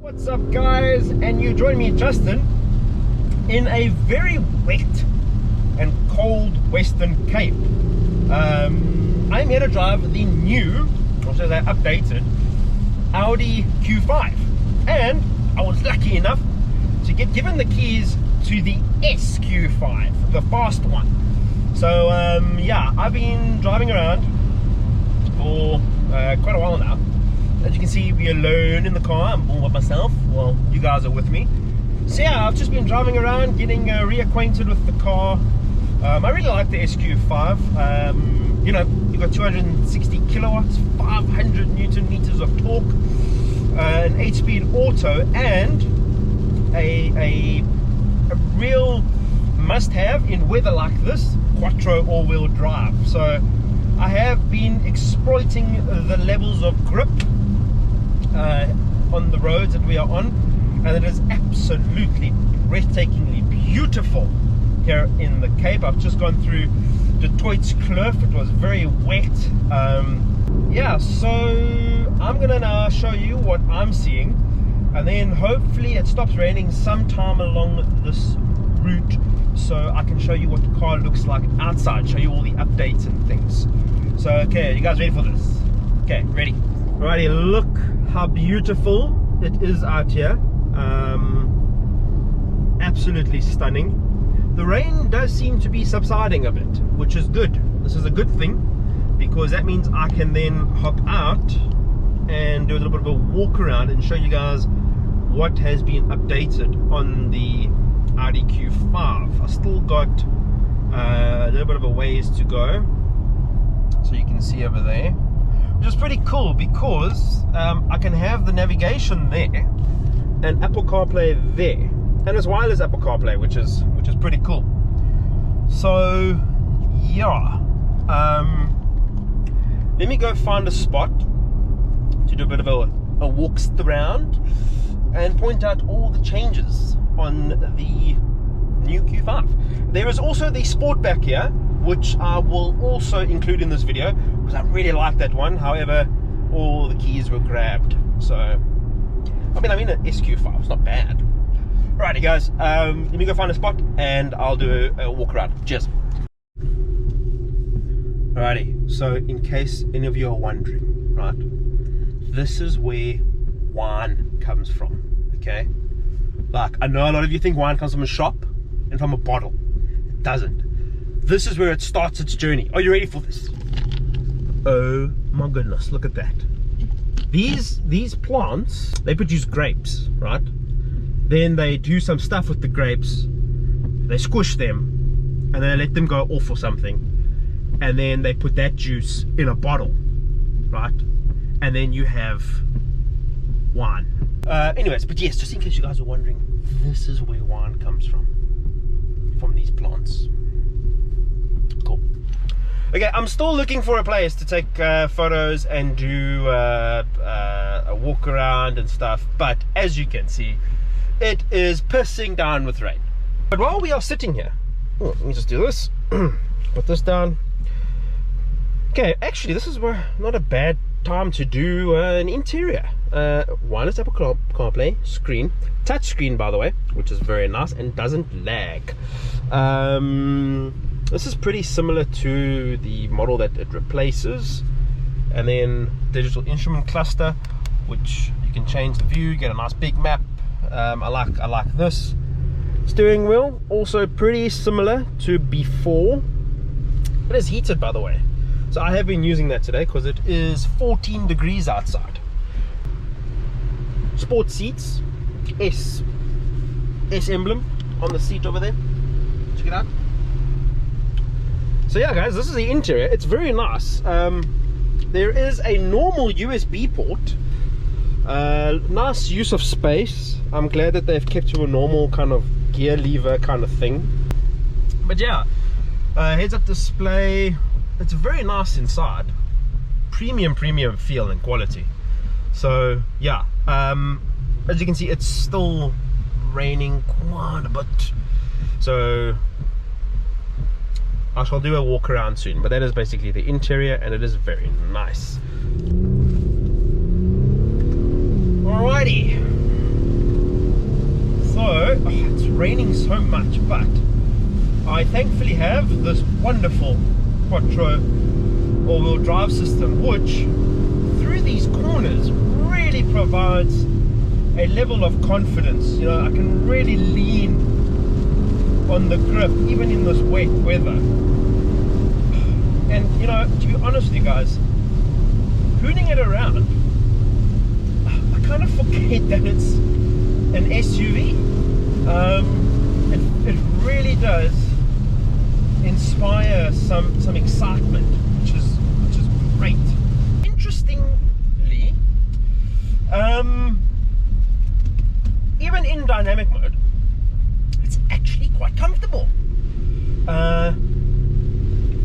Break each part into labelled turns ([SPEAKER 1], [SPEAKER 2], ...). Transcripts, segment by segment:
[SPEAKER 1] What's up guys, and you join me Justin in a very wet and cold Western Cape. I'm here to drive the new, or should I say updated, Audi Q5, and I was lucky enough to get given the keys to the SQ5, the fast one. So yeah, I've been driving around for quite a while now. As you can see, we're alone in the car. I'm all by myself. Well, you guys are with me. So yeah, I've just been driving around, getting reacquainted with the car. I really like the SQ5. You know, you've got 260 kilowatts, 500 Newton meters of torque, an 8-speed auto, and a real must-have in weather like this, quattro all-wheel drive. So I have been exploiting the levels of grip on the roads that we are on, and it is absolutely breathtakingly beautiful here in the Cape. I've just gone through the Toits Kloof. It was very wet. Yeah, so I'm gonna now show you what I'm seeing, and then hopefully it stops raining sometime along this route, so I can show you what the car looks like outside, show you all the updates and things. So okay, you guys ready for this? Okay, ready. Alrighty, look how beautiful it is out here. Absolutely stunning. The rain does seem to be subsiding a bit, which is good. This is a good thing, because that means I can then hop out and do a little bit of a walk around and show you guys what has been updated on the Audi Q5. I still got a little bit of a ways to go, so you can see over there, which is pretty cool, because I can have the navigation there and Apple CarPlay there, and it's wireless Apple CarPlay, which is pretty cool. So yeah, let me go find a spot to do a bit of a walk around and point out all the changes on the new Q5. There is also the Sportback here, which I will also include in this video, because I really like that one. However, all the keys were grabbed. So I mean an SQ5, it's not bad. Alrighty guys, let me go find a spot and I'll do a walk around. Cheers. Alrighty, so in case any of you are wondering, right, this is where wine comes from, okay? Like, I know a lot of you think wine comes from a shop and from a bottle. It doesn't. This is where it starts its journey. Are you ready for this? Oh my goodness, look at that. These plants, they produce grapes, right? Then they do some stuff with the grapes, they squish them, and then they let them go off or something, and then they put that juice in a bottle, right? And then you have wine. Anyways, but yes, just in case you guys are wondering, this is where wine comes from these plants. Cool. Okay, I'm still looking for a place to take photos and do a walk around and stuff, but as you can see, it is pissing down with rain. But while we are sitting here, let me just do this. Put this down. Okay, actually this is not a bad time to do an interior. Wireless Apple CarPlay screen, touch screen by the way, which is very nice and doesn't lag. This is pretty similar to the model that it replaces. And then digital instrument cluster, which you can change the view, get a nice big map. I like this. Steering wheel, also pretty similar to before. It is heated by the way, so I have been using that today because it is 14 degrees outside. Sport seats, S emblem on the seat over there. Check it out. So yeah guys, this is the interior. It's very nice. There is a normal USB port. Nice use of space. I'm glad that they've kept to a normal kind of gear lever kind of thing. But yeah, heads up display. It's very nice inside. Premium feel and quality. So yeah, as you can see, it's still raining quite a bit, so I shall do a walk around soon. But that is basically the interior, and it is very nice. Alrighty, raining so much, but I thankfully have this wonderful quattro all-wheel drive system, which through these corners really provides a level of confidence. You know, I can really lean on the grip even in this wet weather. And you know, to be honest with you guys, hooning it around, I kind of forget that it's an SUV. It really does inspire some excitement, which is great. Interestingly, even in dynamic mode, it's actually quite comfortable.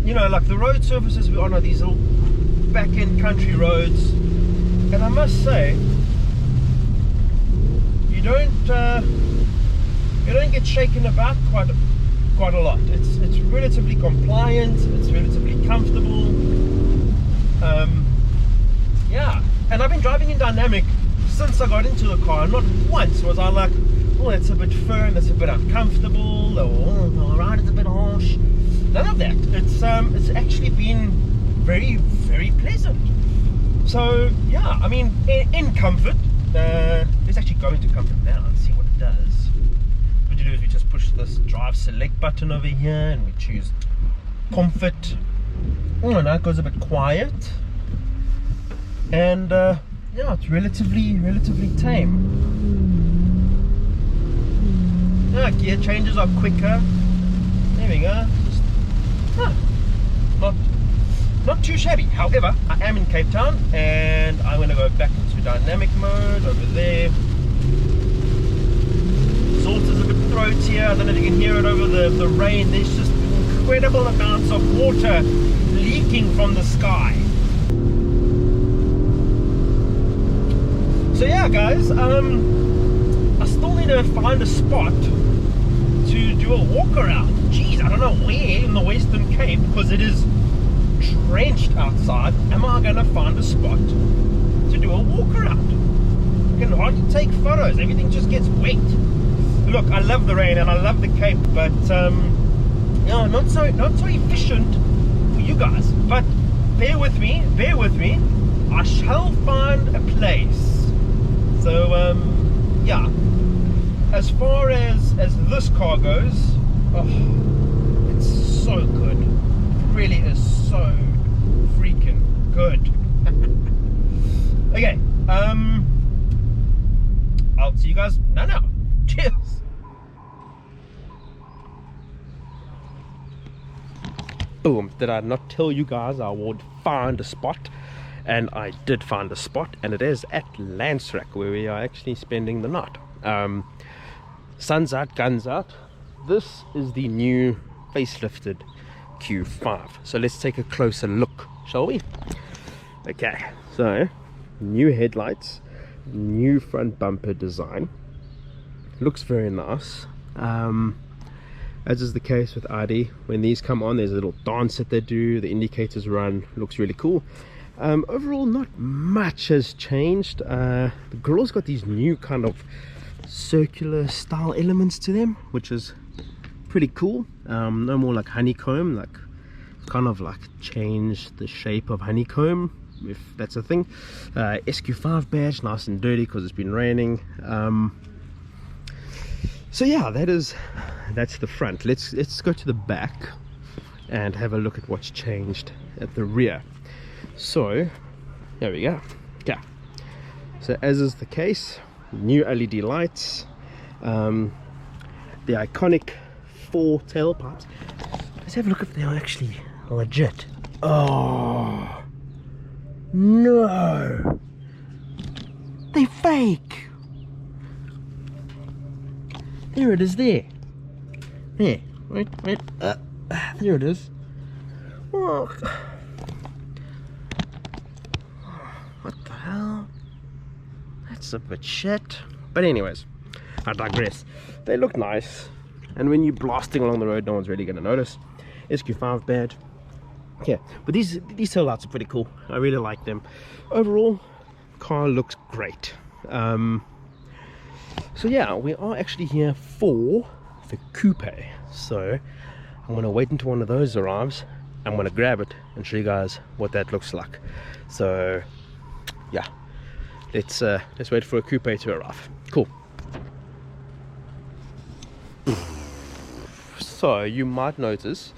[SPEAKER 1] You know, like the road surfaces we're on are these little back-end country roads, and I must say, you don't get shaken about quite a lot. It's relatively compliant, it's relatively comfortable. Yeah, and I've been driving in dynamic since I got into the car. Not once was I like, oh, it's a bit firm, it's a bit uncomfortable, or oh, the ride is a bit harsh. None of that. It's actually been very, very pleasant. So yeah, I mean, in comfort, let's actually go into comfort now and see what it does. What we do is we just push this drive select button over here and we choose comfort. Oh, now it goes a bit quiet, and yeah, it's relatively tame. Yeah, gear changes are quicker. There we go. Not too shabby. However, I am in Cape Town and I'm going to go back into dynamic mode over there. Salt is a bit throatier. I don't know if you can hear it over the rain. There's just incredible amounts of water leaking from the sky. So yeah, guys, I still need to find a spot to do a walk around. Jeez, I don't know where in the Western Cape, because it is drenched outside. Am I going to find a spot to do a walk around? I can hardly take photos. Everything just gets wet. Look, I love the rain and I love the Cape, but yeah, not so efficient for you guys. But bear with me. I shall find a place. So yeah, as far as this car goes, oh, it's so good. It really is so freaking good. Okay, I'll see you guys now. Cheers. Boom. Did I not tell you guys I would find a spot? And I did find a spot, and it is at Landsrack, where we are actually spending the night. Sun's out, guns out. This is the new facelifted Q5. So let's take a closer look, shall we? Okay, so new headlights, new front bumper design. Looks very nice. As is the case with Audi, when these come on, there's a little dance that they do, the indicators run. Looks really cool. Overall, not much has changed. The grille's got these new kind of circular style elements to them, which is pretty cool. No more like honeycomb, like kind of like change the shape of honeycomb, if that's a thing. SQ5 badge, nice and dirty because it's been raining. So yeah, that's the front. Let's go to the back and have a look at what's changed at the rear. So there we go. Yeah, so as is the case, new LED lights, the iconic 4 tailpipes. Let's have a look if they are actually legit. Oh no, they fake. There it is. There, wait, there it is. Oh. What the hell? That's a bit shit. But anyways, I digress. They look nice, and when you're blasting along the road, no one's really gonna notice. SQ5 badge. Yeah, but these tail lights are pretty cool. I really like them. Overall, car looks great. So yeah, we are actually here for the coupe. So I'm going to wait until one of those arrives. I'm going to grab it and show you guys what that looks like. So yeah, let's wait for a coupe to arrive. Cool. So you might notice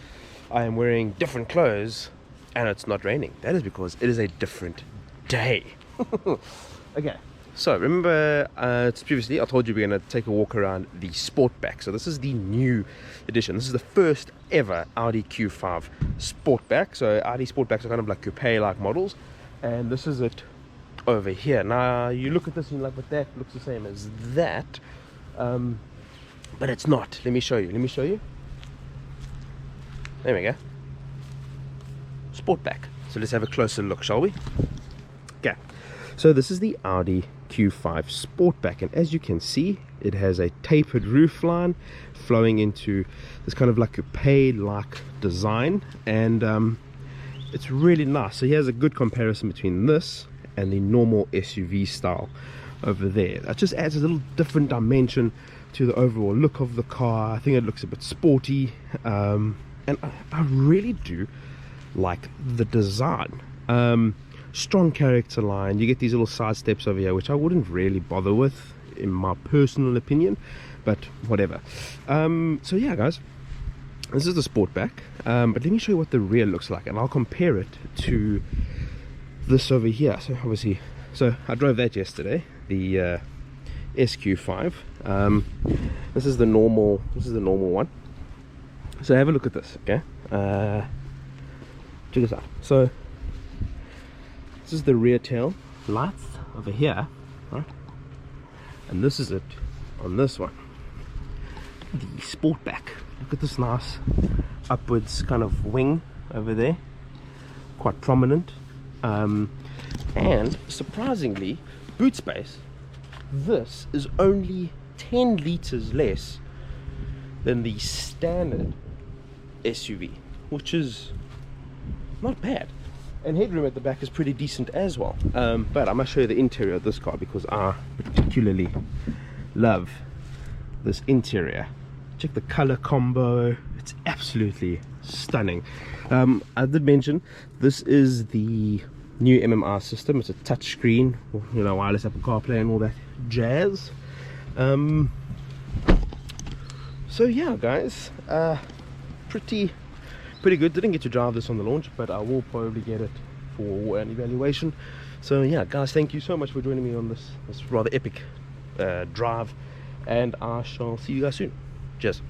[SPEAKER 1] I am wearing different clothes and it's not raining. That is because it is a different day. Okay, so remember previously I told you we're going to take a walk around the Sportback. So this is the new edition. This is the first ever Audi Q5 Sportback. So Audi Sportbacks are kind of like coupe-like models, and this is it over here. Now you look at this and you're like, but that looks the same as that, but it's not. Let me show you. There we go. Sportback. So let's have a closer look, shall we? Okay. So this is the Audi Q5 Sportback, and as you can see, it has a tapered roofline flowing into this kind of like coupe-like design, and it's really nice. So here's a good comparison between this and the normal SUV style over there. That just adds a little different dimension to the overall look of the car. I think it looks a bit sporty, and I really do like the design. Strong character line. You get these little side steps over here, which I wouldn't really bother with in my personal opinion, but whatever. So yeah guys, this is the Sportback, but let me show you what the rear looks like, and I'll compare it to this over here. So obviously, I drove that yesterday, the SQ5. This is the normal one. So have a look at this, okay? Check this out. So this is the rear tail lights over here, right? And this is it on this one, the Sportback. Look at this nice upwards kind of wing over there, quite prominent, and surprisingly, boot space. This is only 10 liters less than the standard SUV, which is not bad. And headroom at the back is pretty decent as well. But I must show you the interior of this car because I particularly love this interior. Check the color combo, it's absolutely stunning. I did mention this is the new MMI system. It's a touch screen, you know, wireless Apple CarPlay and all that jazz. So yeah guys, pretty good. Didn't get to drive this on the launch, but I will probably get it for an evaluation. So yeah guys, thank you so much for joining me on this rather epic drive, and I shall see you guys soon. Cheers.